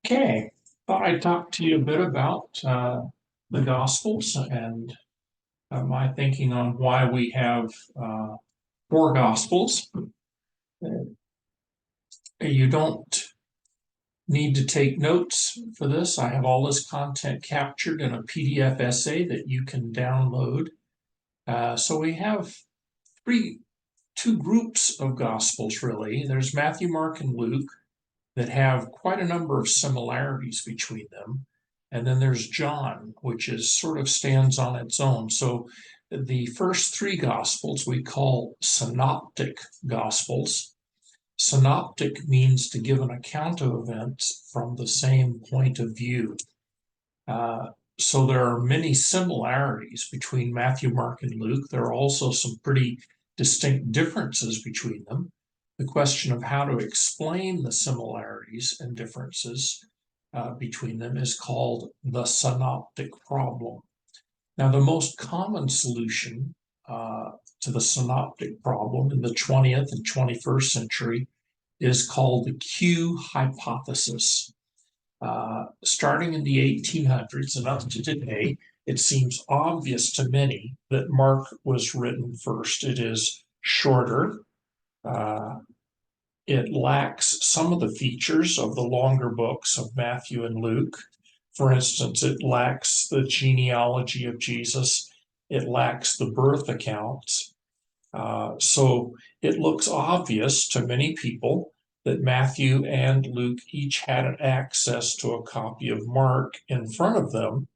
Okay, thought I'd talk to you a bit about the Gospels and my thinking on why we have four Gospels. You don't need to take notes for this. I have all this content captured in a PDF essay that you can download. So we have two groups of Gospels, really. There's Matthew, Mark, and Luke that have quite a number of similarities between them. And then there's John, which is sort of stands on its own. So the first three gospels we call synoptic gospels. Synoptic means to give an account of events from the same point of view. So there are many similarities between Matthew, Mark, and Luke. There are also some pretty distinct differences between them. The question of how to explain the similarities and differences between them is called the synoptic problem. Now, the most common solution to the synoptic problem in the 20th and 21st century is called the Q hypothesis. Starting in the 1800s and up to today, it seems obvious to many that Mark was written first. It is shorter. It lacks some of the features of the longer books of Matthew and Luke. For instance, it lacks the genealogy of Jesus. It lacks the birth accounts. So it looks obvious to many people that Matthew and Luke each had access to a copy of Mark in front of them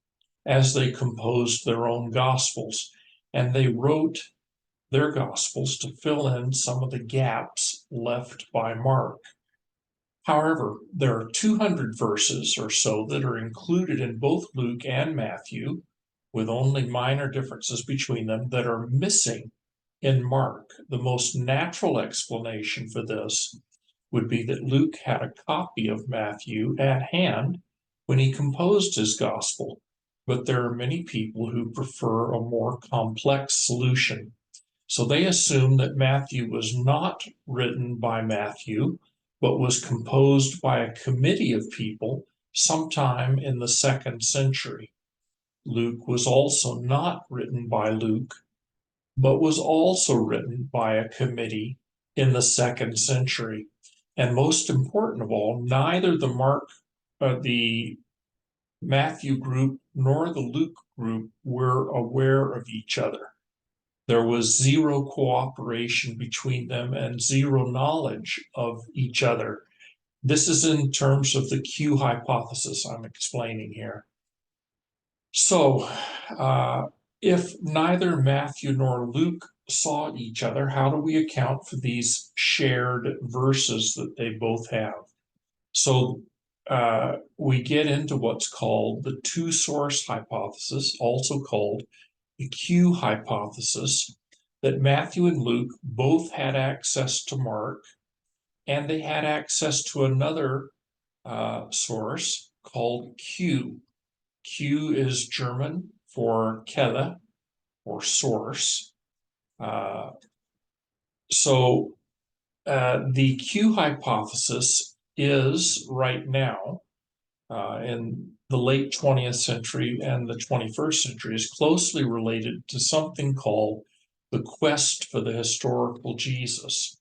as they composed their own Gospels. And they wrote their Gospels to fill in some of the gaps left by Mark. However, there are 200 verses or so that are included in both Luke and Matthew, with only minor differences between them, that are missing in Mark. The most natural explanation for this would be that Luke had a copy of Matthew at hand when he composed his gospel, but there are many people who prefer a more complex solution. So they assume that Matthew was not written by Matthew, but was composed by a committee of people sometime in the 2nd century. Luke was also not written by Luke, but was also written by a committee in the 2nd century. And most important of all, neither the Matthew group nor the Luke group were aware of each other. There was zero cooperation between them and zero knowledge of each other. This is in terms of the Q hypothesis I'm explaining here. So, if neither Matthew nor Luke saw each other, how do we account for these shared verses that they both have? So we get into what's called the two-source hypothesis, also called the Q hypothesis, that Matthew and Luke both had access to Mark, and they had access to another source called Q. Q is German for Quelle, or source. So the Q hypothesis is right now, in the late 20th century and the 21st century, is closely related to something called the quest for the historical Jesus.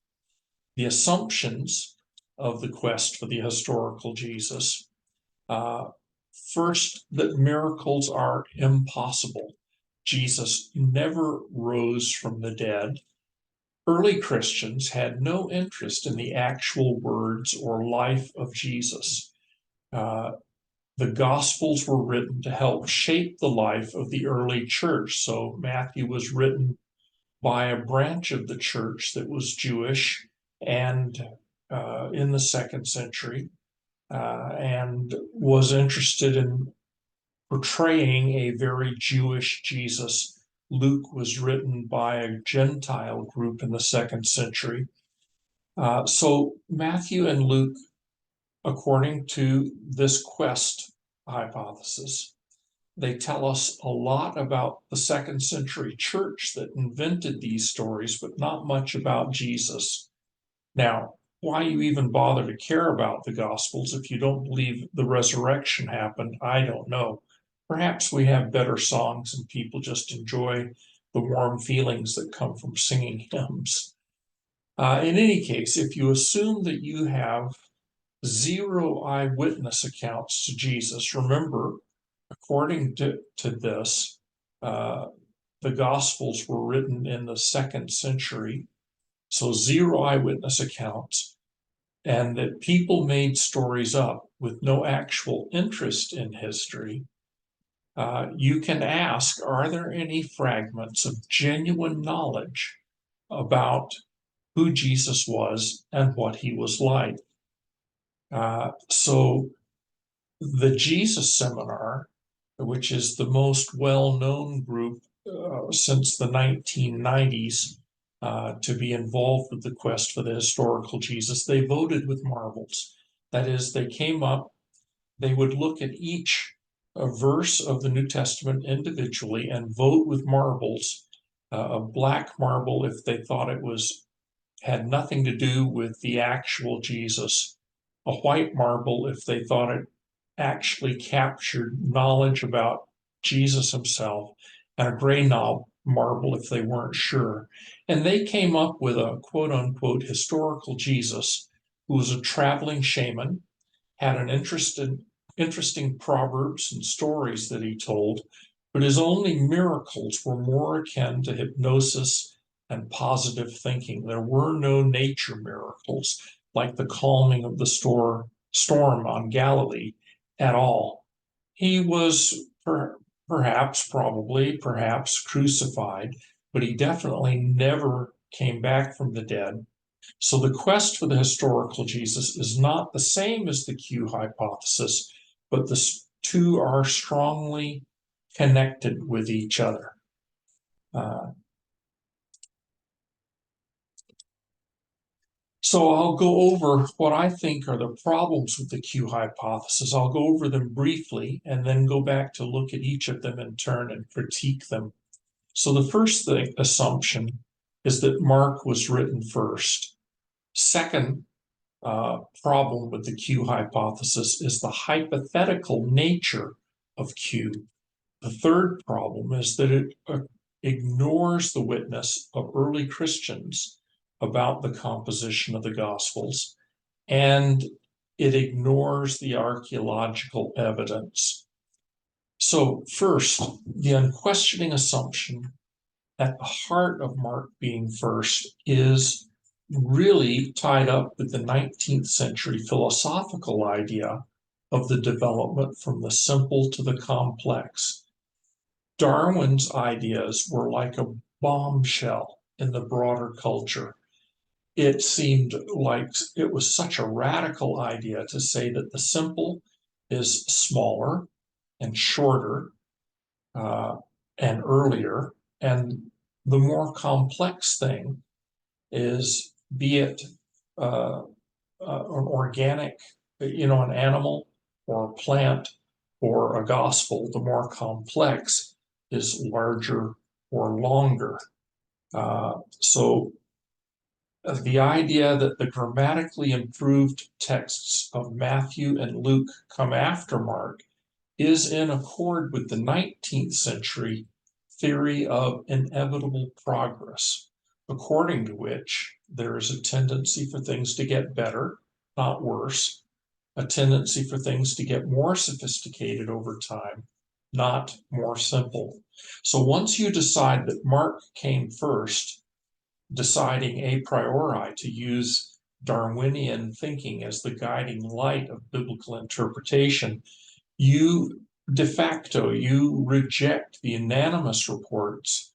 The assumptions of the quest for the historical Jesus, first, that miracles are impossible. Jesus never rose from the dead. Early Christians had no interest in the actual words or life of Jesus. The Gospels were written to help shape the life of the early church. So Matthew was written by a branch of the church that was Jewish and in the 2nd century, and was interested in portraying a very Jewish Jesus. Luke was written by a Gentile group in the 2nd century. So Matthew and Luke, according to this quest hypothesis, they tell us a lot about the 2nd century church that invented these stories, but not much about Jesus. Now, why you even bother to care about the Gospels if you don't believe the resurrection happened, I don't know. Perhaps we have better songs and people just enjoy the warm feelings that come from singing hymns. In any case, if you assume that you have zero eyewitness accounts to Jesus, remember, according to this, uh, the Gospels were written in the 2nd century, so zero eyewitness accounts, and that people made stories up with no actual interest in history. You can ask, are there any fragments of genuine knowledge about who Jesus was and what he was like? So the Jesus Seminar, which is the most well-known group since the 1990s to be involved with the quest for the historical Jesus, they voted with marbles. That is, they came up, they would look at each verse of the New Testament individually and vote with marbles, a black marble if they thought it had nothing to do with the actual Jesus, a white marble if they thought it actually captured knowledge about Jesus himself, and a gray marble if they weren't sure. And they came up with a quote unquote historical Jesus who was a traveling shaman, had an interesting proverbs and stories that he told, but his only miracles were more akin to hypnosis and positive thinking. There were no nature miracles like the calming of the storm on Galilee at all. He was perhaps crucified, but he definitely never came back from the dead. So the quest for the historical Jesus is not the same as the Q hypothesis, but the two are strongly connected with each other. So I'll go over what I think are the problems with the Q hypothesis. I'll go over them briefly and then go back to look at each of them in turn and critique them. So the first assumption is that Mark was written first. Second problem with the Q hypothesis is the hypothetical nature of Q. The third problem is that it ignores the witness of early Christians about the composition of the Gospels, and it ignores the archaeological evidence. So first, the unquestioning assumption at the heart of Mark being first is really tied up with the 19th century philosophical idea of the development from the simple to the complex. Darwin's ideas were like a bombshell in the broader culture. It seemed like it was such a radical idea to say that the simple is smaller and shorter and earlier, and the more complex thing is, be it an organic, an animal or a plant or a gospel, the more complex is larger or longer. So the idea that the grammatically improved texts of Matthew and Luke come after Mark is in accord with the 19th century theory of inevitable progress, according to which there is a tendency for things to get better, not worse, a tendency for things to get more sophisticated over time, not more simple. So once you decide that Mark came first, deciding a priori to use Darwinian thinking as the guiding light of biblical interpretation, you de facto, you reject the unanimous reports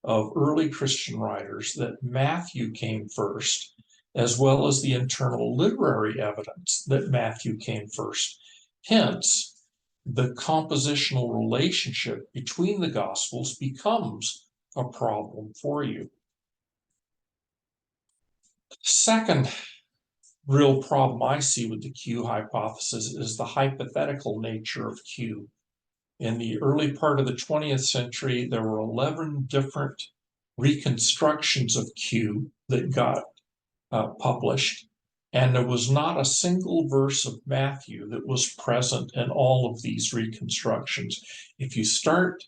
of early Christian writers that Matthew came first, as well as the internal literary evidence that Matthew came first. Hence, the compositional relationship between the Gospels becomes a problem for you. Second real problem I see with the Q hypothesis is the hypothetical nature of Q. In the early part of the 20th century, there were 11 different reconstructions of Q that got published, And there was not a single verse of Matthew that was present in all of these reconstructions. If you start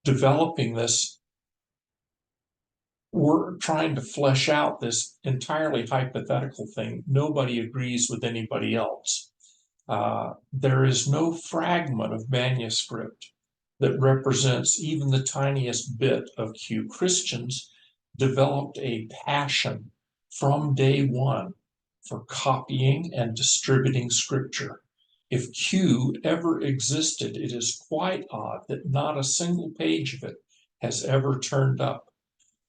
developing this, we're trying to flesh out this entirely hypothetical thing. Nobody agrees with anybody else. There is no fragment of manuscript that represents even the tiniest bit of Q. Christians developed a passion from day one for copying and distributing scripture. If Q ever existed, it is quite odd that not a single page of it has ever turned up.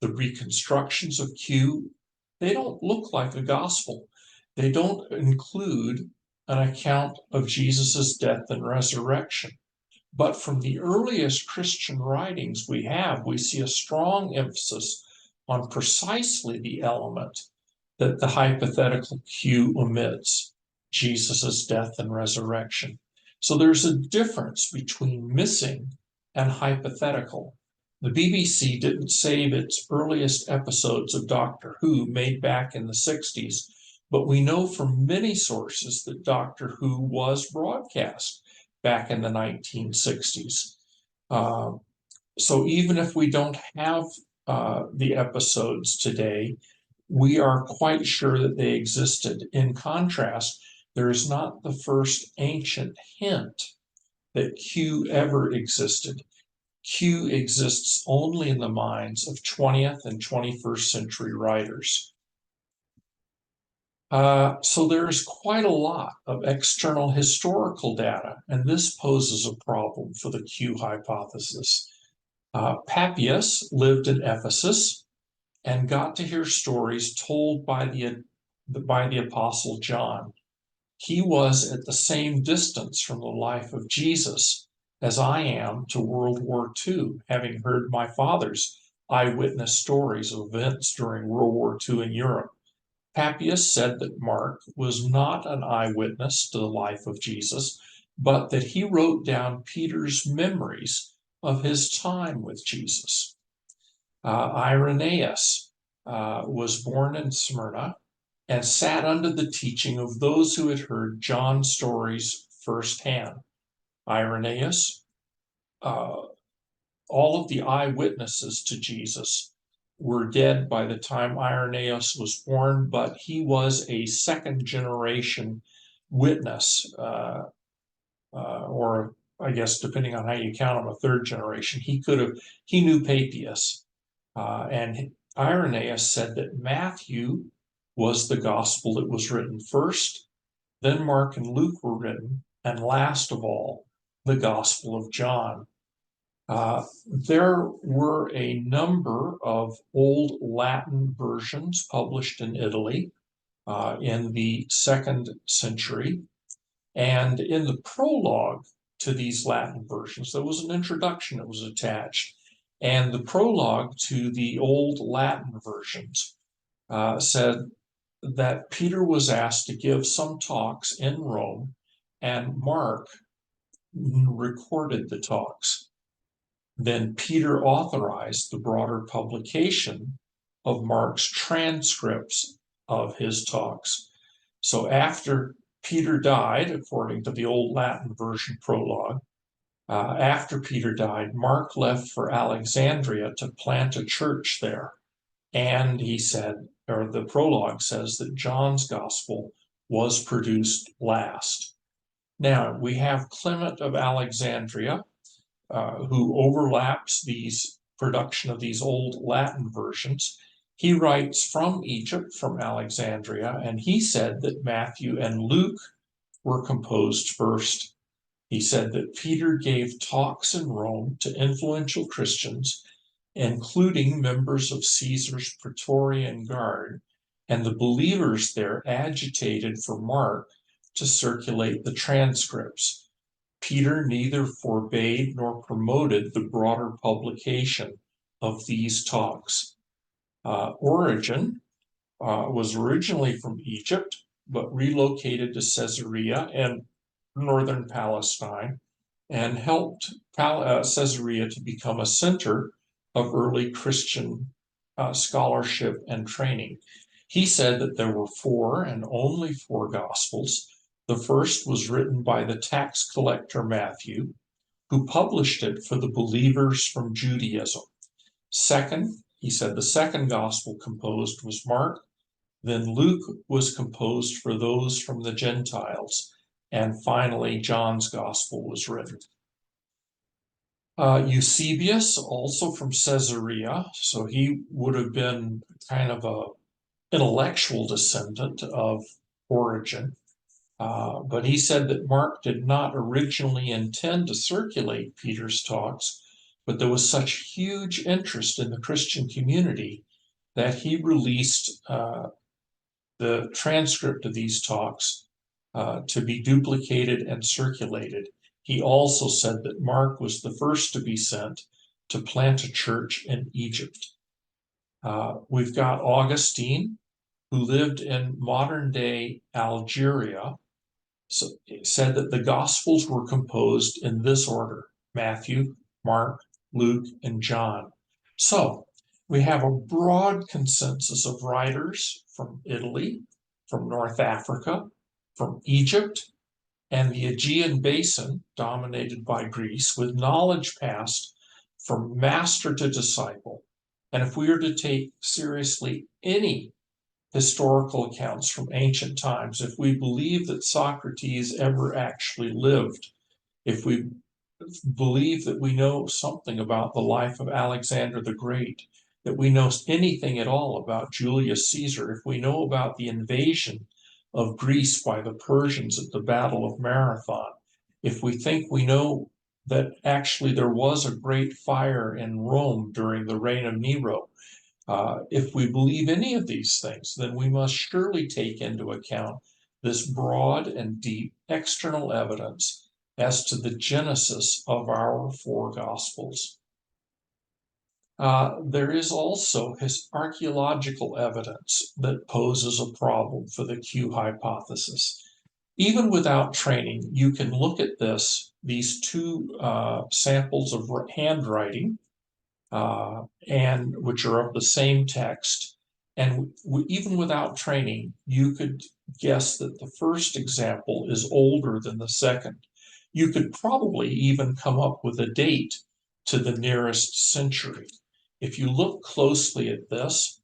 The reconstructions of Q, they don't look like a gospel. They don't include an account of Jesus's death and resurrection. But from the earliest Christian writings we see a strong emphasis on precisely the element that the hypothetical Q omits, Jesus's death and resurrection. So there's a difference between missing and hypothetical. The BBC didn't save its earliest episodes of Doctor Who made back in the 60s, but we know from many sources that Doctor Who was broadcast back in the 1960s. So even if we don't have the episodes today, we are quite sure that they existed. In contrast, there is not the first ancient hint that Q ever existed. Q exists only in the minds of 20th and 21st century writers. So there's quite a lot of external historical data, and this poses a problem for the Q hypothesis. Papias lived in Ephesus and got to hear stories told by the Apostle John. He was at the same distance from the life of Jesus as I am to World War II, having heard my father's eyewitness stories of events during World War II in Europe. Papias said that Mark was not an eyewitness to the life of Jesus, but that he wrote down Peter's memories of his time with Jesus. Irenaeus was born in Smyrna and sat under the teaching of those who had heard John's stories firsthand. Irenaeus, all of the eyewitnesses to Jesus were dead by the time Irenaeus was born, but he was a second generation witness, or I guess depending on how you count him, a third generation. He knew Papias, and Irenaeus said that Matthew was the gospel that was written first, then Mark and Luke were written, and last of all, the Gospel of John. There were a number of old Latin versions published in Italy in the 2nd century. And in the prologue to these Latin versions, there was an introduction that was attached. And the prologue to the old Latin versions said that Peter was asked to give some talks in Rome, and Mark recorded the talks. Then Peter authorized the broader publication of Mark's transcripts of his talks. So after Peter died, according to the old Latin version prologue, after Peter died, Mark left for Alexandria to plant a church there. And he said, or the prologue says, that John's gospel was produced last. Now, we have Clement of Alexandria, who overlaps these production of these old Latin versions. He writes from Egypt, from Alexandria, and he said that Matthew and Luke were composed first. He said that Peter gave talks in Rome to influential Christians, including members of Caesar's Praetorian Guard, and the believers there agitated for Mark to circulate the transcripts. Peter neither forbade nor promoted the broader publication of these talks. Origen was originally from Egypt, but relocated to Caesarea in northern Palestine and helped Caesarea to become a center of early Christian scholarship and training. He said that there were four and only four Gospels. The first was written by the tax collector Matthew, who published it for the believers from Judaism. Second, he said the second Gospel composed was Mark. Then Luke was composed for those from the Gentiles. And finally, John's Gospel was written. Eusebius, also from Caesarea, so he would have been kind of a intellectual descendant of Origen. But he said that Mark did not originally intend to circulate Peter's talks, but there was such huge interest in the Christian community that he released the transcript of these talks to be duplicated and circulated. He also said that Mark was the first to be sent to plant a church in Egypt. We've got Augustine, who lived in modern-day Algeria, said that the Gospels were composed in this order: Matthew, Mark, Luke, and John. So we have a broad consensus of writers from Italy, from North Africa, from Egypt, and the Aegean basin, dominated by Greece, with knowledge passed from master to disciple. And if we are to take seriously any historical accounts from ancient times, if we believe that Socrates ever actually lived, if we believe that we know something about the life of Alexander the Great, that we know anything at all about Julius Caesar, if we know about the invasion of Greece by the Persians at the Battle of Marathon, if we think we know that actually there was a great fire in Rome during the reign of Nero, if we believe any of these things, then we must surely take into account this broad and deep external evidence as to the genesis of our four Gospels. There is also archaeological evidence that poses a problem for the Q hypothesis. Even without training, you can look at these two samples of handwriting, and which are of the same text. And even without training, you could guess that the first example is older than the second. You could probably even come up with a date to the nearest century. If you look closely at this,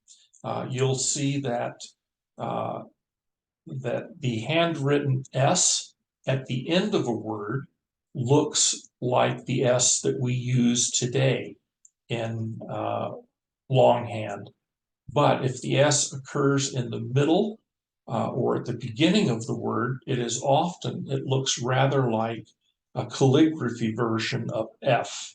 you'll see that the handwritten S at the end of a word looks like the S that we use today in longhand. But if the S occurs in the middle or at the beginning of the word, it looks rather like a calligraphy version of F.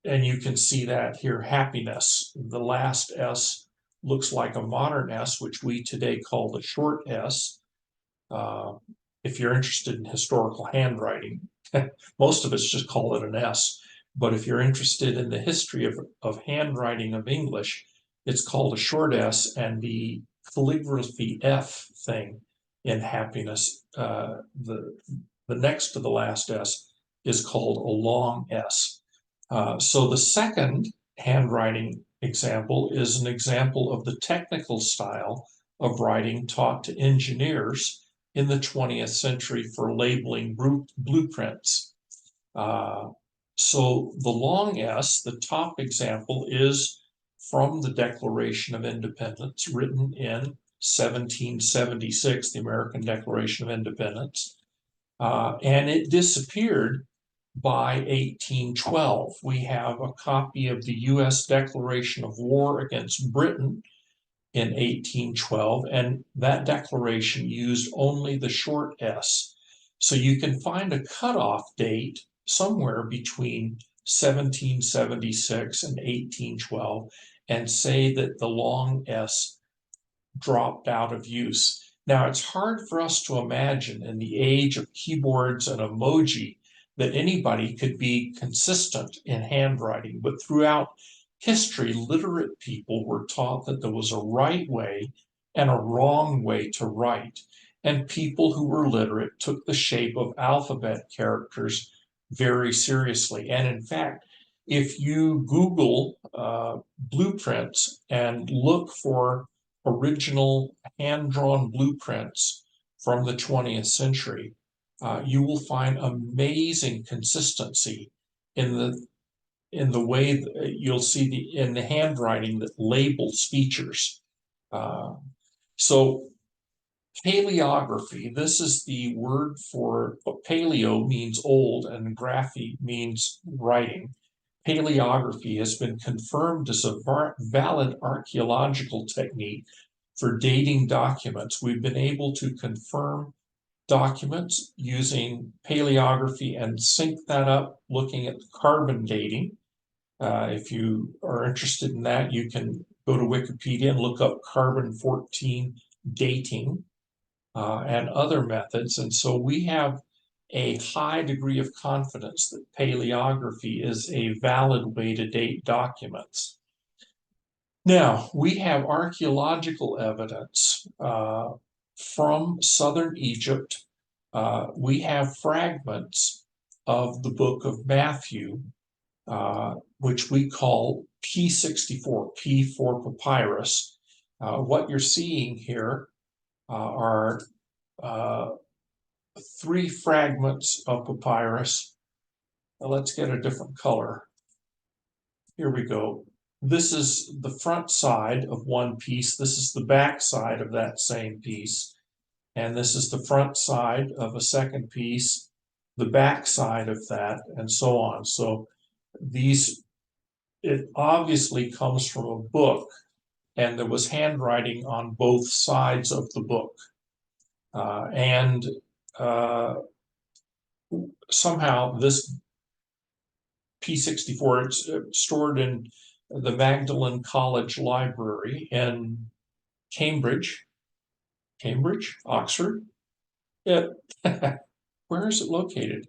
And you can see that here, happiness. The last S looks like a modern S, which we today call the short S. If you're interested in historical handwriting, most of us just call it an S. But if you're interested in the history of handwriting of English, it's called a short S, and the calligraphy F thing in happiness, the next to the last S, is called a long S. So the second handwriting example is an example of the technical style of writing taught to engineers in the 20th century for labeling blueprints. So the long S, the top example, is from the Declaration of Independence, written in 1776, the American Declaration of Independence. And it disappeared by 1812. We have a copy of the U.S. Declaration of War against Britain in 1812, and that declaration used only the short S. So you can find a cutoff date somewhere between 1776 and 1812 and say that the long S dropped out of use. Now, it's hard for us to imagine in the age of keyboards and emoji that anybody could be consistent in handwriting, but throughout history, literate people were taught that there was a right way and a wrong way to write. And people who were literate took the shape of alphabet characters very seriously. And in fact, if you Google blueprints and look for original hand-drawn blueprints from the 20th century, you will find amazing consistency in the way that you'll see in the handwriting that labels features. So paleography, this is the word for paleo means old and graphy means writing. Paleography has been confirmed as a valid archaeological technique for dating documents. We've been able to confirm documents using paleography and sync that up looking at carbon dating. If you are interested in that, you can go to Wikipedia and look up carbon-14 dating and other methods. And so we have a high degree of confidence that paleography is a valid way to date documents. Now, we have archaeological evidence from southern Egypt. We have fragments of the book of Matthew, which we call P64, P for papyrus. What you're seeing here are 3 fragments of papyrus. Now let's get a different color. Here we go. This is the front side of one piece. This is the back side of that same piece. And this is the front side of a second piece, the back side of that, and so on. So it obviously comes from a book, and there was handwriting on both sides of the book. Somehow this P64, it's stored in the Magdalen College Library in Cambridge, Oxford. Where is it located?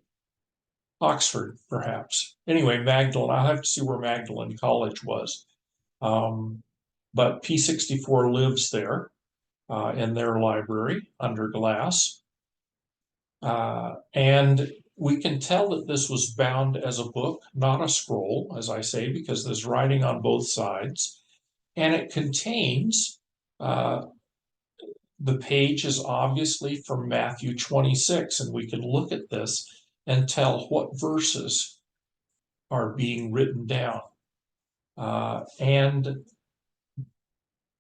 Oxford, perhaps. Anyway, Magdalen, I'll have to see where Magdalen College was. But P64 lives there in their library under glass. And we can tell that this was bound as a book, not a scroll, as I say, because there's writing on both sides. And it contains, the page is obviously from Matthew 26, and we can look at this and tell what verses are being written down. And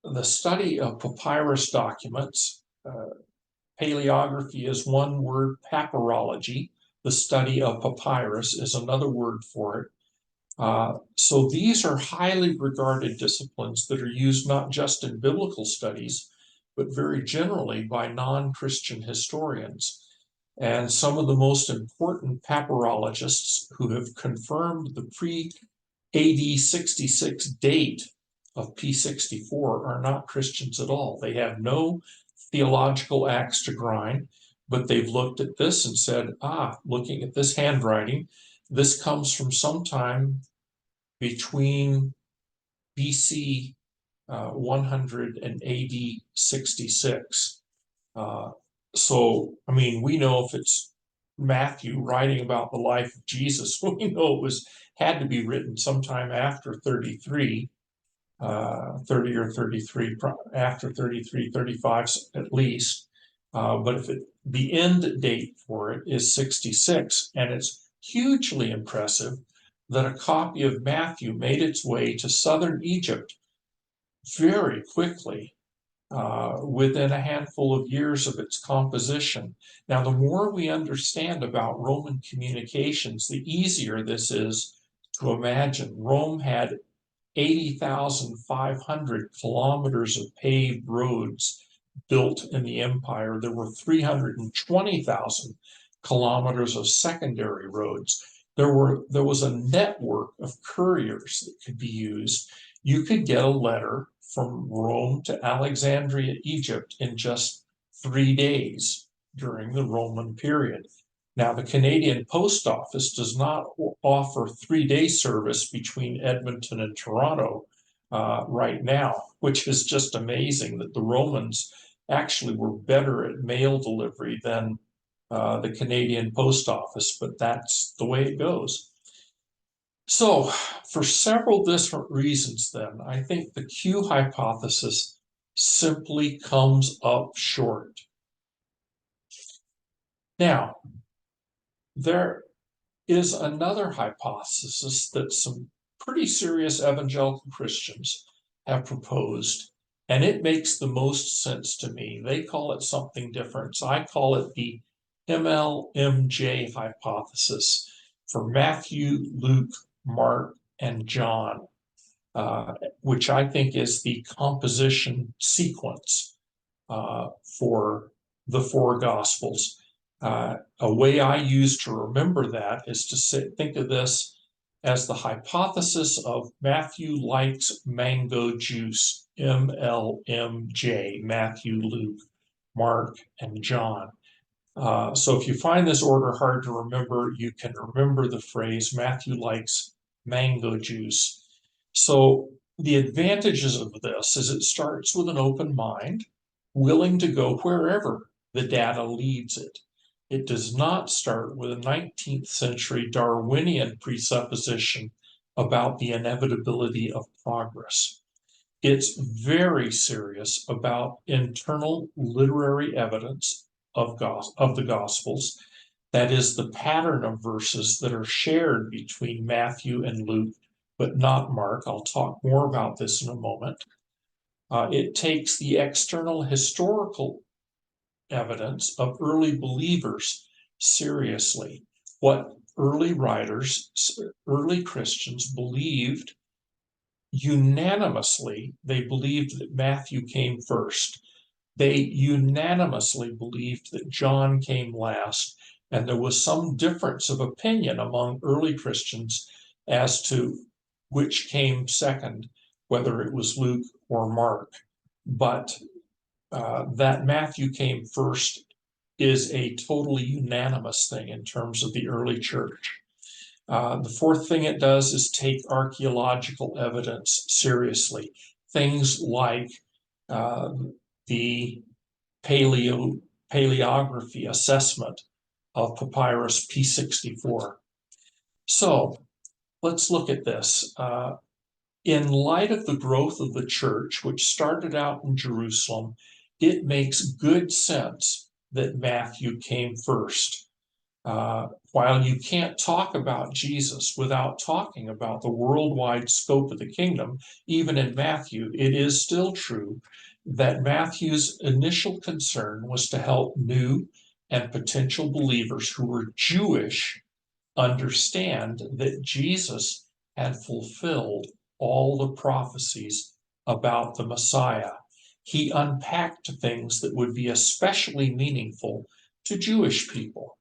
the study of papyrus documents, paleography is one word, papyrology, the study of papyrus is another word for it. So these are highly regarded disciplines that are used not just in biblical studies, but very generally by non-Christian historians. And some of the most important papyrologists who have confirmed the pre-AD 66 date of P64 are not Christians at all. They have no theological axe to grind, but they've looked at this and said, looking at this handwriting, this comes from sometime between BC 100 and AD 66. So, I mean, we know if it's Matthew writing about the life of Jesus, we know it had to be written sometime after 33, 30 or 33, after 33, 35 at least. But the end date for it is 66, and it's hugely impressive that a copy of Matthew made its way to southern Egypt very quickly, within a handful of years of its composition. Now, the more we understand about Roman communications, the easier this is to imagine. Rome had 80,500 kilometers of paved roads built in the empire. There were 320,000 kilometers of secondary roads. There was a network of couriers that could be used. You could get a letter from Rome to Alexandria, Egypt in just 3 days during the Roman period. Now, the Canadian Post Office does not offer 3-day service between Edmonton and Toronto right now, which is just amazing that the Romans actually were better at mail delivery than the Canadian Post Office, but that's the way it goes. So, for several different reasons, then, I think the Q hypothesis simply comes up short. Now, there is another hypothesis that some pretty serious evangelical Christians have proposed, and it makes the most sense to me. They call it something different. So I call it the MLMJ hypothesis for Matthew, Luke, Mark, and John, which I think is the composition sequence for the four Gospels. A way I use to remember that is to think of this as the hypothesis of Matthew likes mango juice, MLMJ, Matthew, Luke, Mark, and John. So if you find this order hard to remember, you can remember the phrase Matthew likes mango juice. So the advantages of this is it starts with an open mind, willing to go wherever the data leads it. It does not start with a 19th century Darwinian presupposition about the inevitability of progress. It's very serious about internal literary evidence of the Gospels. That is the pattern of verses that are shared between Matthew and Luke, but not Mark. I'll talk more about this in a moment. It takes the external historical evidence of early believers seriously. What early writers, early Christians believed unanimously, they believed that Matthew came first. They unanimously believed that John came last, and there was some difference of opinion among early Christians as to which came second, whether it was Luke or Mark. But that Matthew came first is a totally unanimous thing in terms of the early church. The fourth thing it does is take archaeological evidence seriously. Things like the paleography assessment of papyrus P64. So let's look at this. In light of the growth of the church, which started out in Jerusalem, it makes good sense that Matthew came first. While you can't talk about Jesus without talking about the worldwide scope of the kingdom, even in Matthew, it is still true that Matthew's initial concern was to help new and potential believers who were Jewish understand that Jesus had fulfilled all the prophecies about the Messiah. He unpacked things that would be especially meaningful to Jewish people.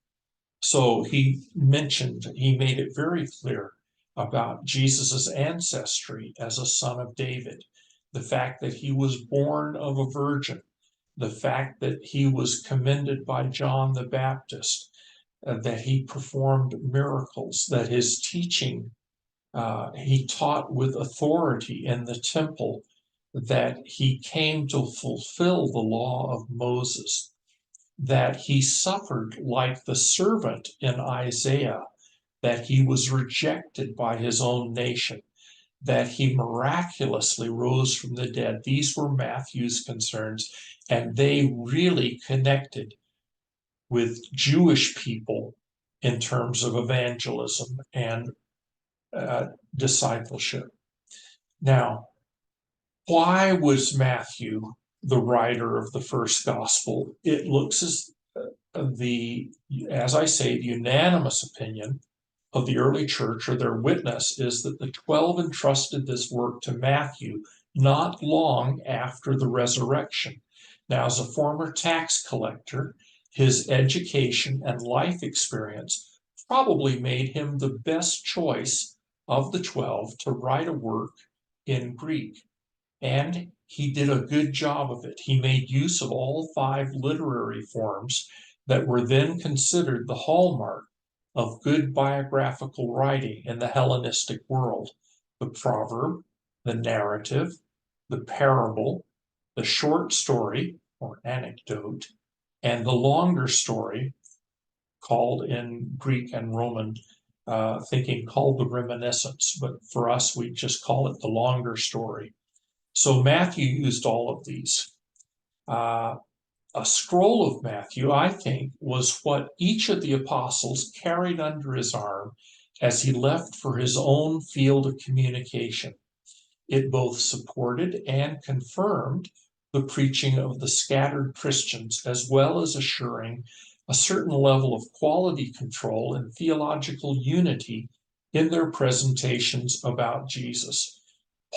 So he made it very clear about Jesus's ancestry as a son of David, the fact that he was born of a virgin, the fact that he was commended by John the Baptist, that he performed miracles, that his teaching, he taught with authority in the temple, that he came to fulfill the law of Moses, that he suffered like the servant in Isaiah, that he was rejected by his own nation, that he miraculously rose from the dead. These were Matthew's concerns, and they really connected with Jewish people in terms of evangelism and discipleship. Now, why was Matthew the writer of the first gospel? It looks as as I say, the unanimous opinion of the early church, or their witness, is that the 12 entrusted this work to Matthew not long after the resurrection. Now, as a former tax collector, his education and life experience probably made him the best choice of the 12 to write a work in Greek. And he did a good job of it. He made use of all 5 literary forms that were then considered the hallmark of good biographical writing in the Hellenistic world: the proverb, the narrative, the parable, the short story or anecdote, and the longer story, called in Greek and Roman thinking called the reminiscence, but for us, we just call it the longer story. So Matthew used all of these. A scroll of Matthew, I think, was what each of the apostles carried under his arm as he left for his own field of communication. It both supported and confirmed the preaching of the scattered Christians, as well as assuring a certain level of quality control and theological unity in their presentations about Jesus.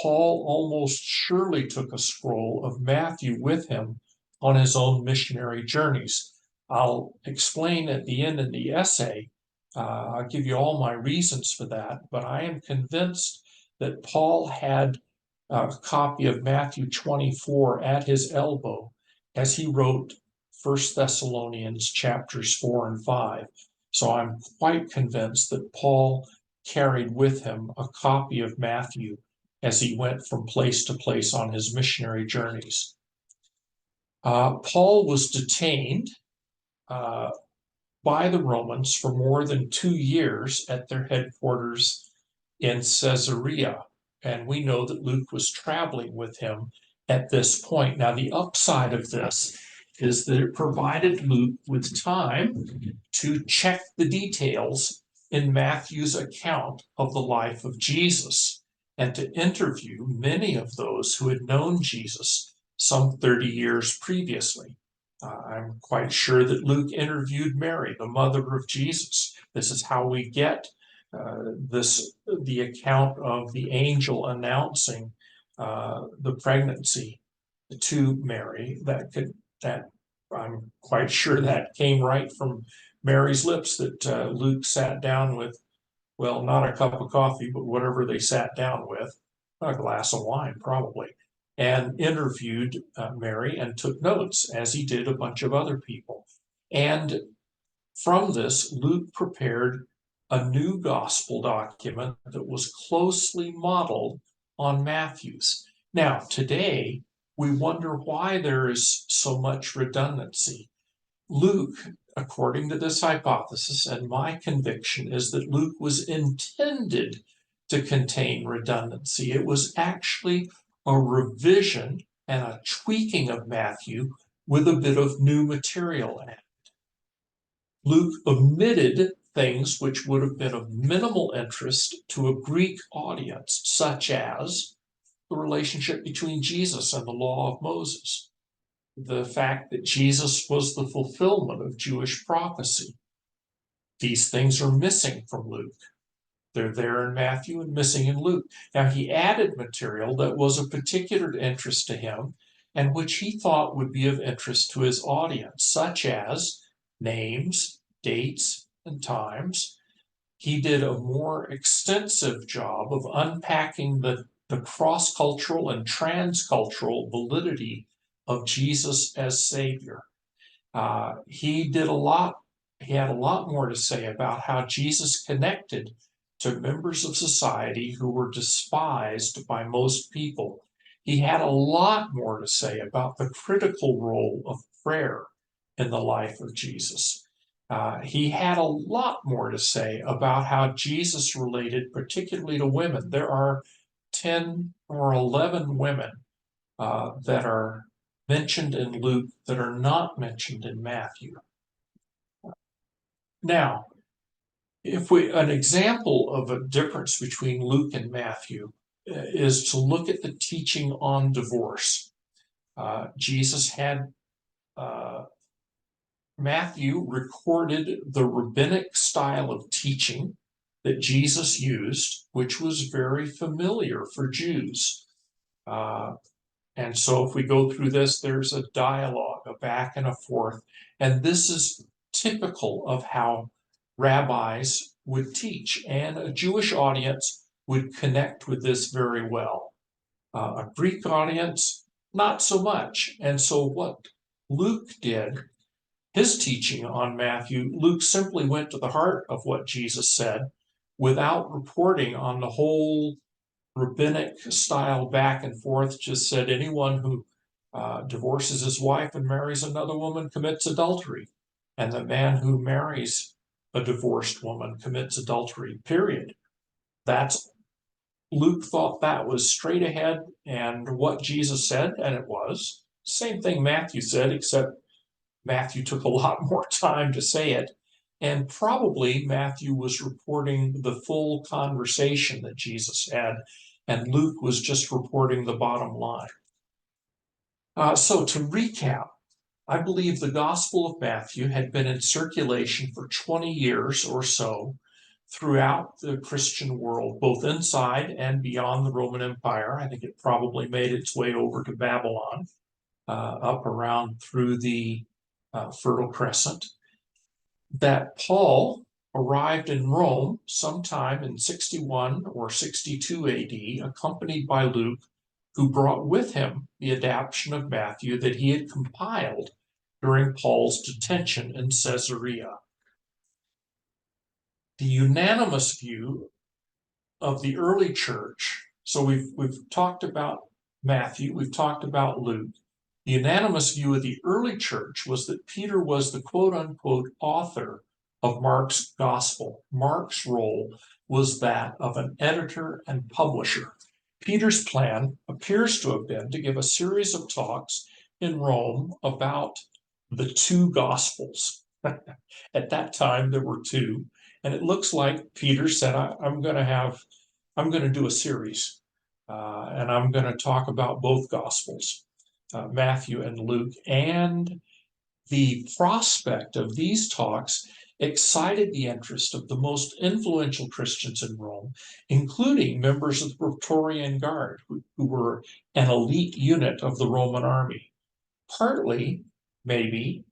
Paul almost surely took a scroll of Matthew with him on his own missionary journeys. I'll explain at the end of the essay. I'll give you all my reasons for that, but I am convinced that Paul had a copy of Matthew 24 at his elbow as he wrote 1 Thessalonians chapters 4 and 5. So I'm quite convinced that Paul carried with him a copy of Matthew as he went from place to place on his missionary journeys. Paul was detained by the Romans for more than 2 years at their headquarters in Caesarea. And we know that Luke was traveling with him at this point. Now, the upside of this is that it provided Luke with time to check the details in Matthew's account of the life of Jesus and to interview many of those who had known Jesus some 30 years previously. I'm quite sure that Luke interviewed Mary, the mother of Jesus. This is how we get the account of the angel announcing the pregnancy to Mary. That I'm quite sure that came right from Mary's lips, that Luke sat down with, well, not a cup of coffee, but whatever they sat down with, a glass of wine probably, and interviewed Mary and took notes, as he did a bunch of other people. And from this, Luke prepared a new gospel document that was closely modeled on Matthew's. Now, today, we wonder why there is so much redundancy. Luke, according to this hypothesis, and my conviction is that Luke was intended to contain redundancy. It was actually a revision and a tweaking of Matthew with a bit of new material added. Luke omitted things which would have been of minimal interest to a Greek audience, such as the relationship between Jesus and the law of Moses, the fact that Jesus was the fulfillment of Jewish prophecy. These things are missing from Luke. They're there in Matthew and missing in Luke. Now, he added material that was of particular interest to him and which he thought would be of interest to his audience, such as names, dates, and times. He did a more extensive job of unpacking the cross-cultural and trans-cultural validity of Jesus as Savior. He had a lot more to say about how Jesus connected to members of society who were despised by most people. He had a lot more to say about the critical role of prayer in the life of Jesus. He had a lot more to say about how Jesus related particularly to women. There are 10 or 11 women that are mentioned in Luke that are not mentioned in Matthew. Now, an example of a difference between Luke and Matthew is to look at the teaching on divorce. Jesus had Matthew recorded the rabbinic style of teaching that Jesus used, which was very familiar for Jews. And so if we go through this, there's a dialogue, a back and a forth. And this is typical of how rabbis would teach. And a Jewish audience would connect with this very well. A Greek audience, not so much. And so what Luke did, his teaching on Matthew, Luke simply went to the heart of what Jesus said without reporting on the whole rabbinic style back and forth. Just said anyone who divorces his wife and marries another woman commits adultery. And the man who marries a divorced woman commits adultery, period. That's Luke thought that was straight ahead and what Jesus said, and it was. Same thing Matthew said, except Matthew took a lot more time to say it. And probably Matthew was reporting the full conversation that Jesus had, and Luke was just reporting the bottom line. So to recap, I believe the Gospel of Matthew had been in circulation for 20 years or so throughout the Christian world, both inside and beyond the Roman Empire. I think it probably made its way over to Babylon, up around through the Fertile Crescent. That Paul arrived in Rome sometime in 61 or 62 AD, accompanied by Luke, who brought with him the adaptation of Matthew that he had compiled during Paul's detention in Caesarea. The unanimous view of the early church, so we've talked about Matthew, we've talked about Luke. The unanimous view of the early church was that Peter was the quote-unquote author of Mark's gospel. Mark's role was that of an editor and publisher. Peter's plan appears to have been to give a series of talks in Rome about the two gospels. At that time, there were two, and it looks like Peter said, I'm going to do a series, and I'm going to talk about both gospels, Matthew and Luke. And the prospect of these talks excited the interest of the most influential Christians in Rome, including members of the Praetorian Guard, who were an elite unit of the Roman army. Partly, maybe,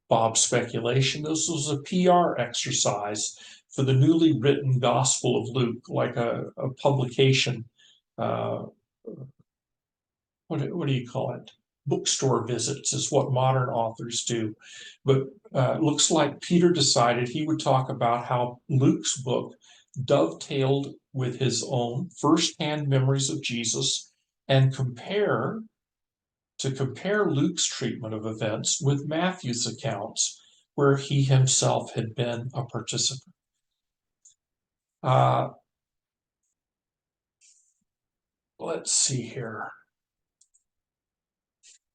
Bob's speculation, this was a PR exercise for the newly written Gospel of Luke, like a publication, what do you call it? Bookstore visits is what modern authors do. But it looks like Peter decided he would talk about how Luke's book dovetailed with his own firsthand memories of Jesus and compare Luke's treatment of events with Matthew's accounts, where he himself had been a participant. Let's see here.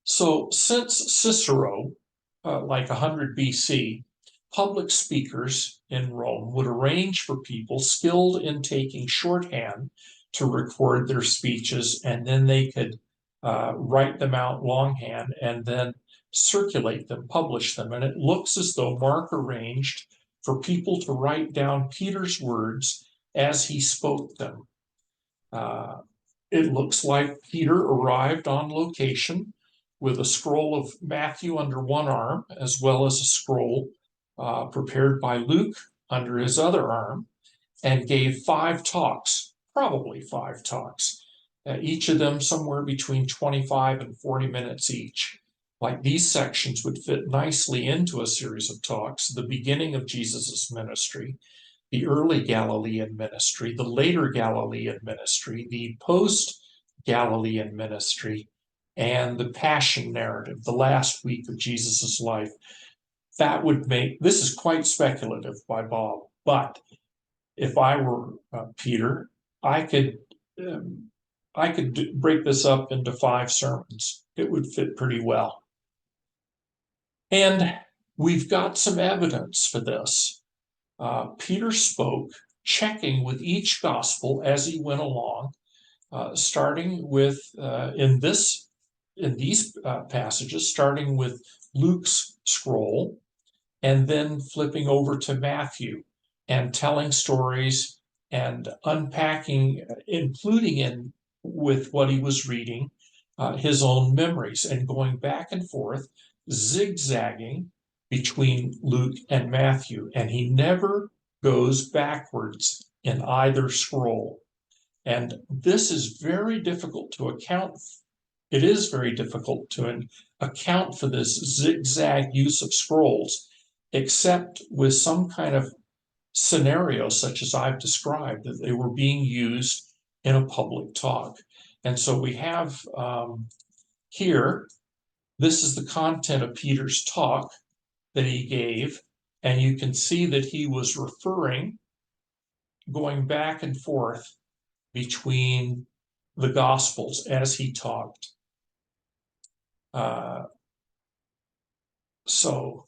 So since Cicero, like 100 BC, public speakers in Rome would arrange for people skilled in taking shorthand to record their speeches, and then they could write them out longhand and then circulate them, publish them. And it looks as though Mark arranged for people to write down Peter's words as he spoke them. It looks like Peter arrived on location with a scroll of Matthew under one arm, as well as a scroll prepared by Luke under his other arm, and gave 5 talks, probably 5 talks, each of them somewhere between 25 and 40 minutes each. Like these sections would fit nicely into a series of talks: the beginning of Jesus's ministry, the early Galilean ministry, the later Galilean ministry, the post-Galilean ministry, and the passion narrative, the last week of Jesus's life. That would make, this is quite speculative by Bob, but if I were Peter, I could break this up into 5 sermons. It would fit pretty well. And we've got some evidence for this. Peter spoke, checking with each gospel as he went along, starting with, in these passages, starting with Luke's scroll, and then flipping over to Matthew and telling stories and unpacking, including in with what he was reading, his own memories, and going back and forth, zigzagging between Luke and Matthew. And he never goes backwards in either scroll. And this is very difficult to account. It is very difficult to account for this zigzag use of scrolls, except with some kind of scenario such as I've described, that they were being used in a public talk. And so we have here, this is the content of Peter's talk that he gave, And you can see that he was going back and forth between the Gospels as he talked. Uh, so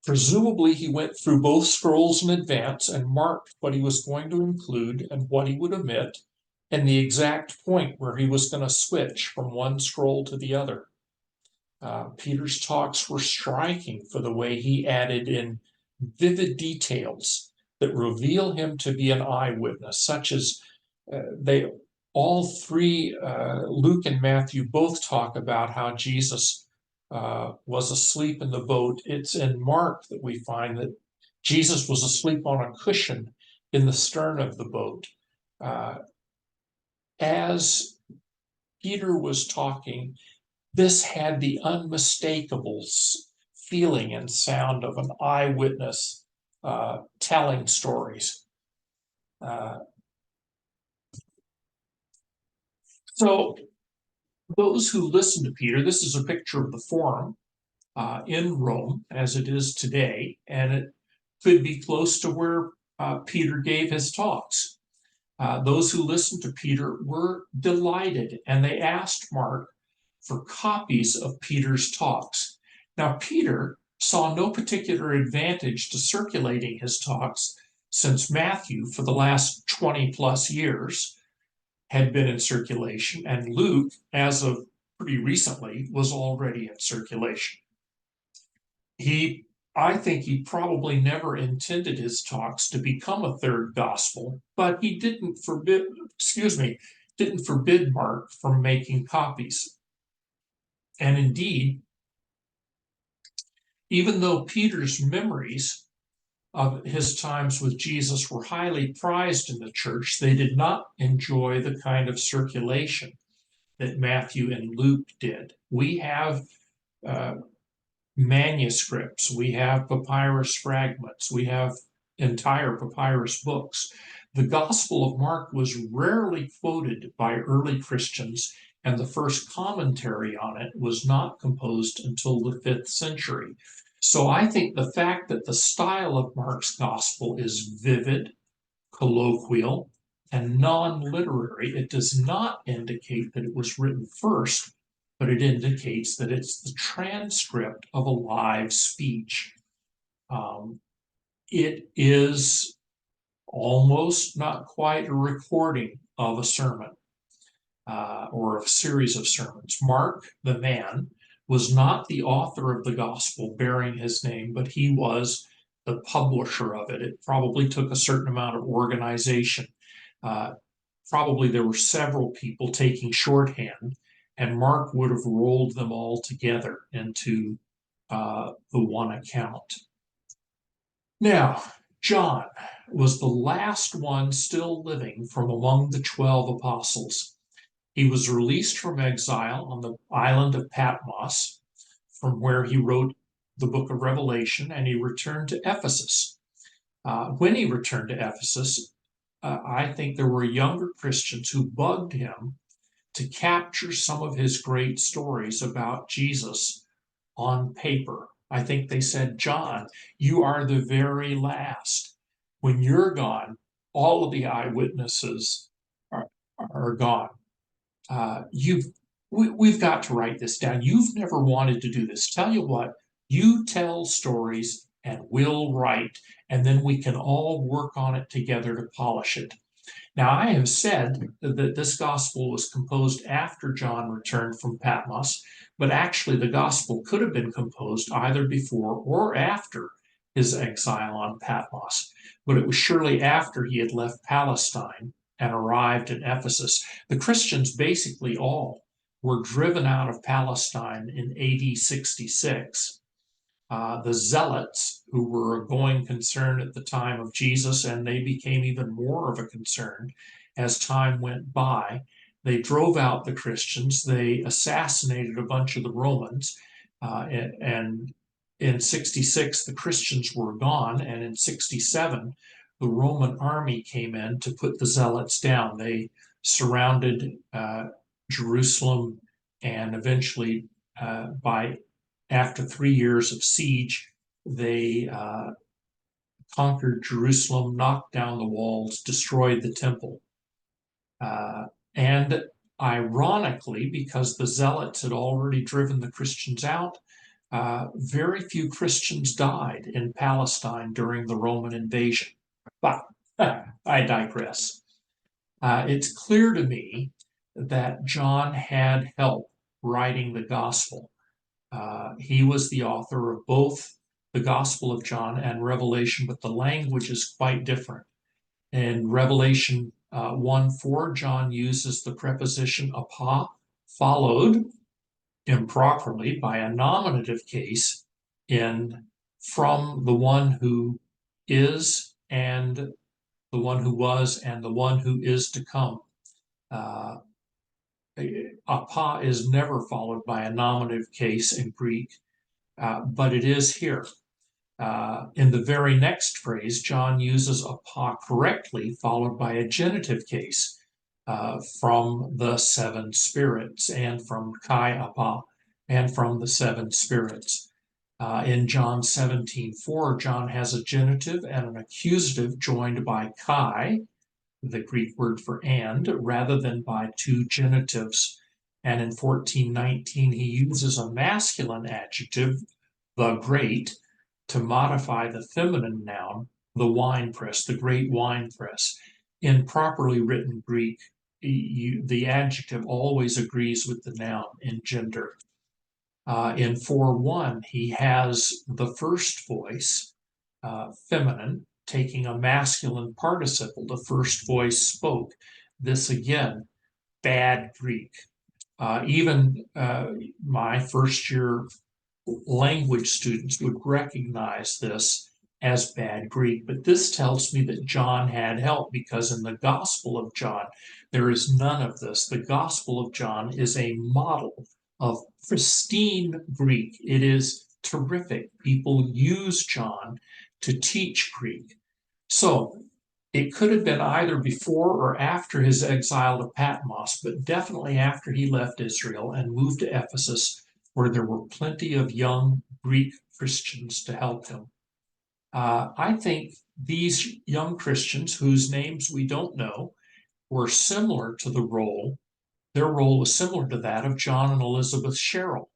presumably he went through both scrolls in advance and marked what he was going to include and what he would omit, and the exact point where he was going to switch from one scroll to the other. Peter's talks were striking for the way he added in vivid details that reveal him to be an eyewitness, such as they all three, Luke and Matthew, both talk about how Jesus was asleep in the boat. It's in Mark that we find that Jesus was asleep on a cushion in the stern of the boat. As Peter was talking, this had the unmistakable feeling and sound of an eyewitness telling stories. So those who listened to Peter, this is a picture of the Forum in Rome as it is today, and it could be close to where Peter gave his talks. Those who listened to Peter were delighted, and they asked Mark for copies of Peter's talks. Now, Peter saw no particular advantage to circulating his talks since Matthew, for the last 20 plus years, had been in circulation, and Luke, as of pretty recently, was already in circulation. I think he probably never intended his talks to become a third gospel, but he didn't forbid Mark from making copies. And indeed, even though Peter's memories of his times with Jesus were highly prized in the church, they did not enjoy the kind of circulation that Matthew and Luke did. We have manuscripts, we have papyrus fragments, we have entire papyrus books. The Gospel of Mark was rarely quoted by early Christians, and the first commentary on it was not composed until the 5th century. So I think the fact that the style of Mark's Gospel is vivid, colloquial, and non-literary, it does not indicate that it was written first, but it indicates that it's the transcript of a live speech. It is almost, not quite, a recording of a sermon or a series of sermons. Mark, the man, was not the author of the gospel bearing his name, but he was the publisher of it. It probably took a certain amount of organization. Probably there were several people taking shorthand, and Mark would have rolled them all together into the one account. Now, John was the last one still living from among the 12 apostles. He was released from exile on the island of Patmos, from where he wrote the book of Revelation, and he returned to Ephesus. When he returned to Ephesus, I think there were younger Christians who bugged him to capture some of his great stories about Jesus on paper. I think they said, John, you are the very last. When you're gone, all of the eyewitnesses are gone. We've got to write this down. You've never wanted to do this. Tell you what, you tell stories and we'll write, and then we can all work on it together to polish it. Now, I have said that this gospel was composed after John returned from Patmos, but actually the gospel could have been composed either before or after his exile on Patmos. But it was surely after he had left Palestine and arrived in Ephesus. The Christians basically all were driven out of Palestine in AD 66. The Zealots, who were a going concern at the time of Jesus, and they became even more of a concern as time went by. They drove out the Christians. They assassinated a bunch of the Romans. And in 66, the Christians were gone. And in 67, the Roman army came in to put the Zealots down. They surrounded Jerusalem and eventually, after 3 years of siege, they conquered Jerusalem, knocked down the walls, destroyed the temple. And ironically, because the Zealots had already driven the Christians out, very few Christians died in Palestine during the Roman invasion. But I digress. It's clear to me that John had help writing the gospel. He was the author of both the Gospel of John and Revelation, but the language is quite different. In Revelation 1:4, John uses the preposition apa, followed improperly by a nominative case in from the one who is and the one who was and the one who is to come. Apa is never followed by a nominative case in Greek, but it is here. In the very next phrase, John uses apa correctly, followed by a genitive case from the seven spirits and from kai apa and from the seven spirits. In John 17:4, John has a genitive and an accusative joined by kai, the Greek word for and, rather than by two genitives. And in 14:19, he uses a masculine adjective, the great, to modify the feminine noun, the winepress, the great winepress. In properly written Greek, the adjective always agrees with the noun in gender. In 4:1, he has the first voice, feminine, taking a masculine participle. The first voice spoke. This again, bad Greek. Even my first year language students would recognize this as bad Greek. But this tells me that John had help, because in the Gospel of John, there is none of this. The Gospel of John is a model of pristine Greek. It is terrific. People use John to teach Greek. So it could have been either before or after his exile to Patmos, but definitely after he left Israel and moved to Ephesus, where there were plenty of young Greek Christians to help him. I think these young Christians, whose names we don't know, were similar to their role was similar to that of John and Elizabeth Sherrill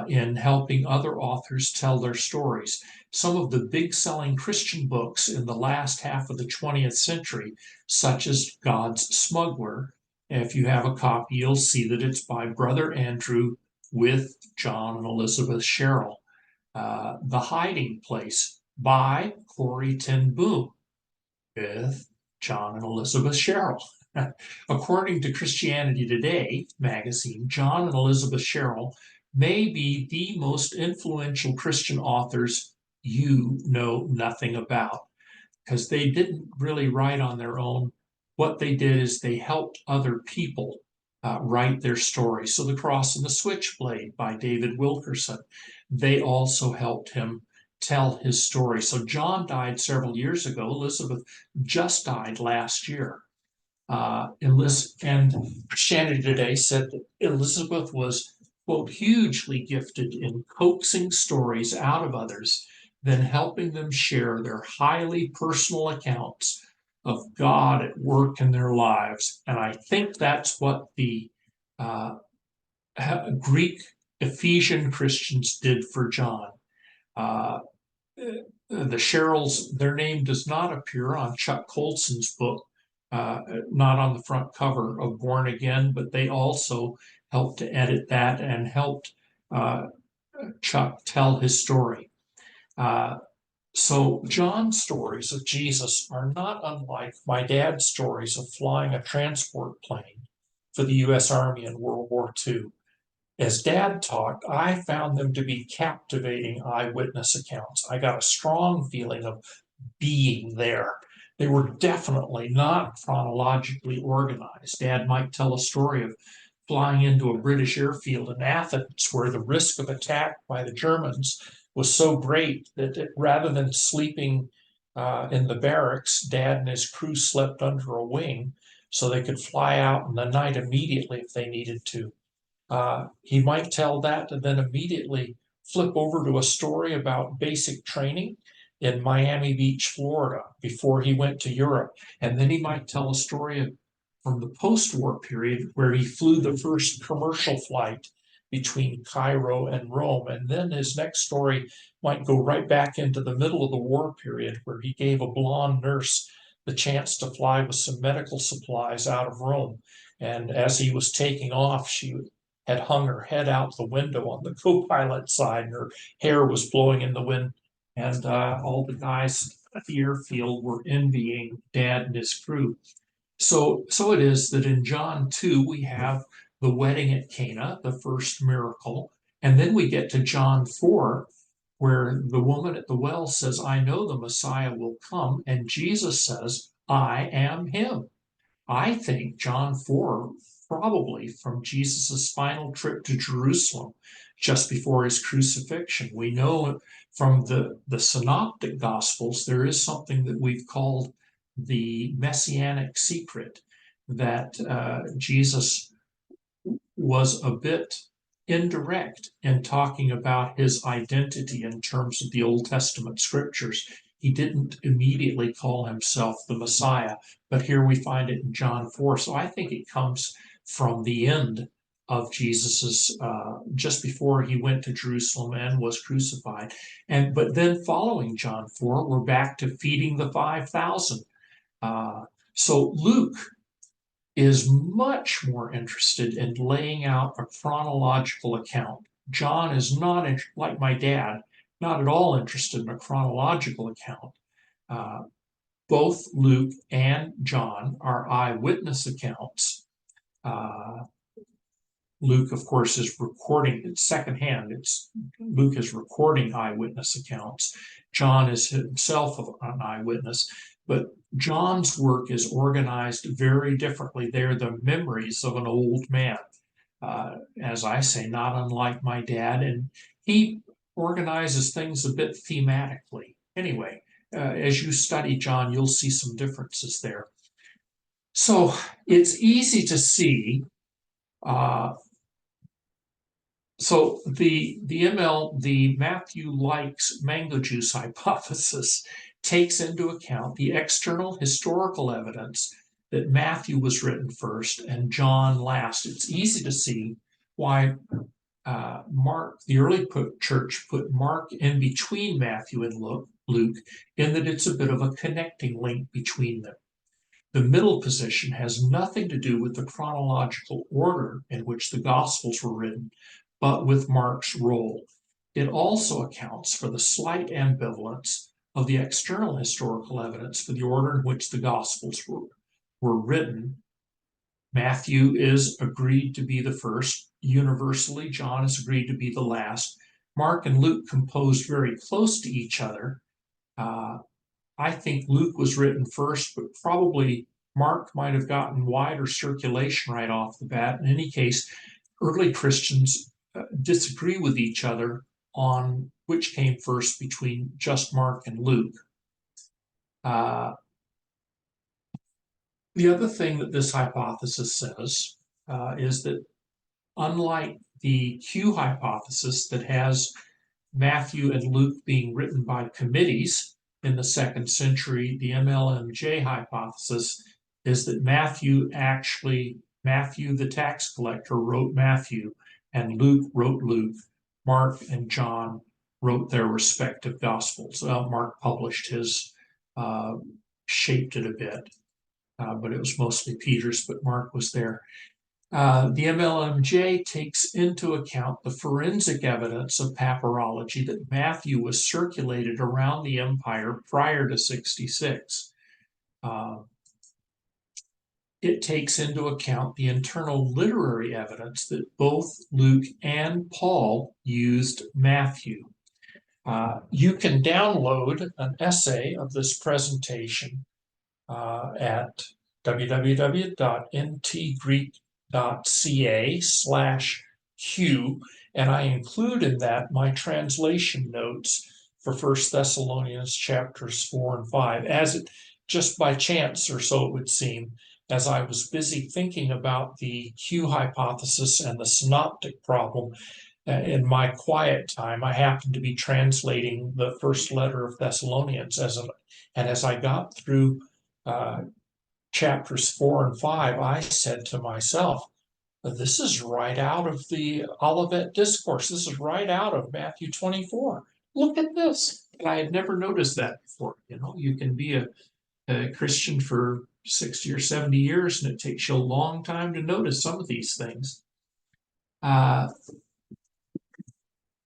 in helping other authors tell their stories. Some of the big-selling Christian books in the last half of the 20th century, such as God's Smuggler, if you have a copy, you'll see that it's by Brother Andrew with John and Elizabeth Sherrill. The Hiding Place by Corrie ten Boom with John and Elizabeth Sherrill. According to Christianity Today magazine, John and Elizabeth Sherrill may be the most influential Christian authors you know nothing about, because they didn't really write on their own. What they did is they helped other people write their stories. So The Cross and the Switchblade by David Wilkerson, they also helped him tell his story. So John died several years ago. Elizabeth just died last year. And Christianity Today said that Elizabeth was, quote, hugely gifted in coaxing stories out of others, then helping them share their highly personal accounts of God at work in their lives. And I think that's what the Greek Ephesian Christians did for John. The Sherrills, their name does not appear on Chuck Colson's book, not on the front cover of Born Again, but they also helped to edit that and helped Chuck tell his story. So John's stories of Jesus are not unlike my dad's stories of flying a transport plane for the U.S. Army in World War II. As Dad talked, I found them to be captivating eyewitness accounts. I got a strong feeling of being there. They were definitely not chronologically organized. Dad might tell a story of flying into a British airfield in Athens, where the risk of attack by the Germans was so great that rather than sleeping in the barracks, Dad and his crew slept under a wing so they could fly out in the night immediately if they needed to. He might tell that and then immediately flip over to a story about basic training in Miami Beach, Florida, before he went to Europe. And then he might tell a story from the post-war period where he flew the first commercial flight between Cairo and Rome. And then his next story might go right back into the middle of the war period where he gave a blonde nurse the chance to fly with some medical supplies out of Rome. And as he was taking off, she had hung her head out the window on the co-pilot side, and her hair was blowing in the wind. And all the guys at the airfield were envying Dad and his crew. So it is that in John 2, we have the wedding at Cana, the first miracle. And then we get to John 4, where the woman at the well says, I know the Messiah will come. And Jesus says, I am him. I think John 4, probably from Jesus' final trip to Jerusalem, just before his crucifixion. We know from the synoptic gospels, there is something that we've called the messianic secret, that Jesus was a bit indirect in talking about his identity in terms of the Old Testament scriptures. He didn't immediately call himself the Messiah, but here we find it in John 4. So I think it comes from the end of Jesus's, just before he went to Jerusalem and was crucified. But then following John 4, we're back to feeding the 5,000. So Luke is much more interested in laying out a chronological account. John is not, like my dad, not at all interested in a chronological account. Both Luke and John are eyewitness accounts. Luke, of course, is recording it secondhand. Luke is recording eyewitness accounts. John is himself an eyewitness, but John's work is organized very differently. They're the memories of an old man, as I say, not unlike my dad, and he organizes things a bit thematically. Anyway, as you study John, you'll see some differences there. So it's easy to see. So the Matthew likes mango juice hypothesis takes into account the external historical evidence that Matthew was written first and John last. It's easy to see why Mark, the early church, put Mark in between Matthew and Luke, in that it's a bit of a connecting link between them. The middle position has nothing to do with the chronological order in which the Gospels were written, but with Mark's role. It also accounts for the slight ambivalence of the external historical evidence for the order in which the Gospels were written. Matthew is agreed to be the first. Universally, John is agreed to be the last. Mark and Luke composed very close to each other. I think Luke was written first, but probably Mark might have gotten wider circulation right off the bat. In any case, early Christians disagree with each other on which came first between just Mark and Luke. The other thing that this hypothesis says is that unlike the Q hypothesis that has Matthew and Luke being written by committees in the 2nd century, the MLMJ hypothesis is that Matthew the tax collector, wrote Matthew, and Luke wrote Luke. Mark and John wrote their respective gospels. Mark published his, shaped it a bit, but it was mostly Peter's, but Mark was there. The MLMJ takes into account the forensic evidence of papyrology that Matthew was circulated around the empire prior to 66. It takes into account the internal literary evidence that both Luke and Paul used Matthew. You can download an essay of this presentation at www.ntgreek.ca/Q, and I include in that my translation notes for 1 Thessalonians chapters 4 and 5, as it just by chance or so it would seem. as I was busy thinking about the Q hypothesis and the synoptic problem, in my quiet time, I happened to be translating the first letter of Thessalonians and as I got through chapters 4 and 5, I said to myself, this is right out of the Olivet Discourse. This is right out of Matthew 24. Look at this. And I had never noticed that before. You know, you can be a Christian for 60 or 70 years, and it takes you a long time to notice some of these things.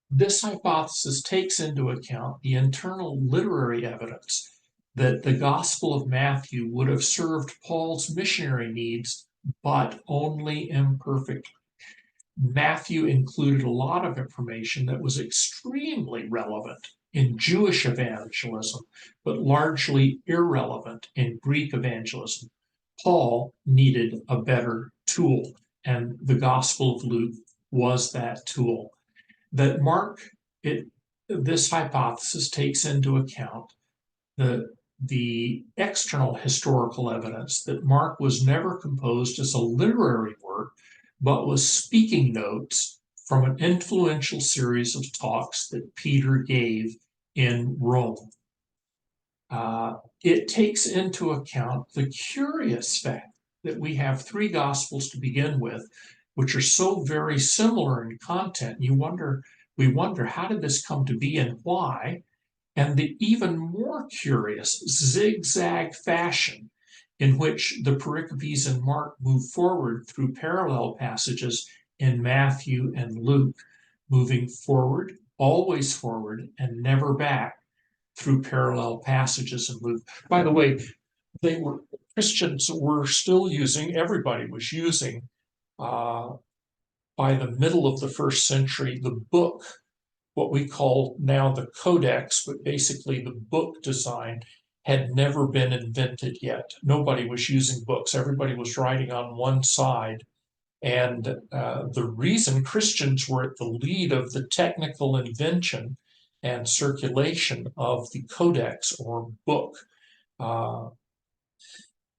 This hypothesis takes into account the internal literary evidence that the Gospel of Matthew would have served Paul's missionary needs, but only imperfectly. Matthew included a lot of information that was extremely relevant in Jewish evangelism, but largely irrelevant in Greek evangelism. Paul needed a better tool, and the Gospel of Luke was that tool. That this hypothesis takes into account the external historical evidence that Mark was never composed as a literary work, but was speaking notes from an influential series of talks that Peter gave in Rome. It takes into account the curious fact that we have three Gospels to begin with, which are so very similar in content. We wonder how did this come to be and why? And the even more curious zigzag fashion in which the pericopes in Mark move forward through parallel passages in Matthew and Luke, moving forward, always forward, and never back through parallel passages in Luke. By the way, Christians were still using, everybody was using, by the middle of the first century, the book, what we call now the codex, but basically the book design had never been invented yet. Nobody was using books. Everybody was writing on one side. And the reason Christians were at the lead of the technical invention and circulation of the codex or book.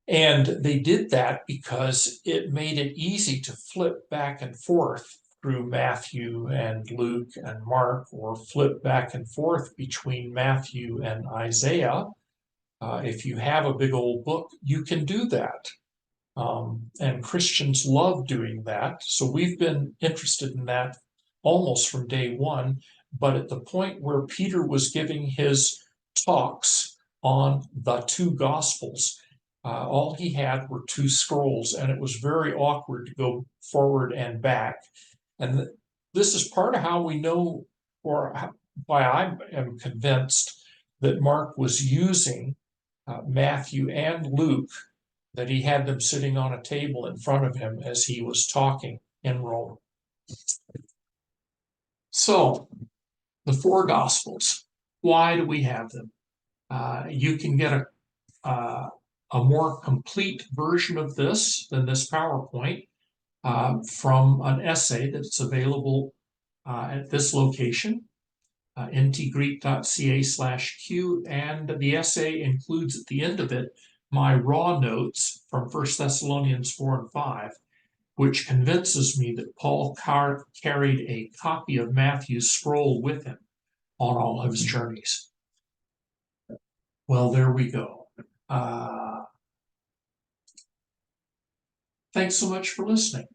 And they did that because it made it easy to flip back and forth through Matthew and Luke and Mark, or flip back and forth between Matthew and Isaiah. If you have a big old book, you can do that. And Christians love doing that. So we've been interested in that almost from day one. But at the point where Peter was giving his talks on the two Gospels, all he had were two scrolls, and it was very awkward to go forward and back. And this is part of how we know, or why I am convinced that Mark was using Matthew and Luke, that he had them sitting on a table in front of him as he was talking in Rome. So, the four Gospels, why do we have them? You can get a more complete version of this than this PowerPoint from an essay that's available at this location, ntgreek.ca/q, and the essay includes at the end of it my raw notes from 1 Thessalonians 4 and 5, which convinces me that Paul carried a copy of Matthew's scroll with him on all of his journeys. Well, there we go. Thanks so much for listening.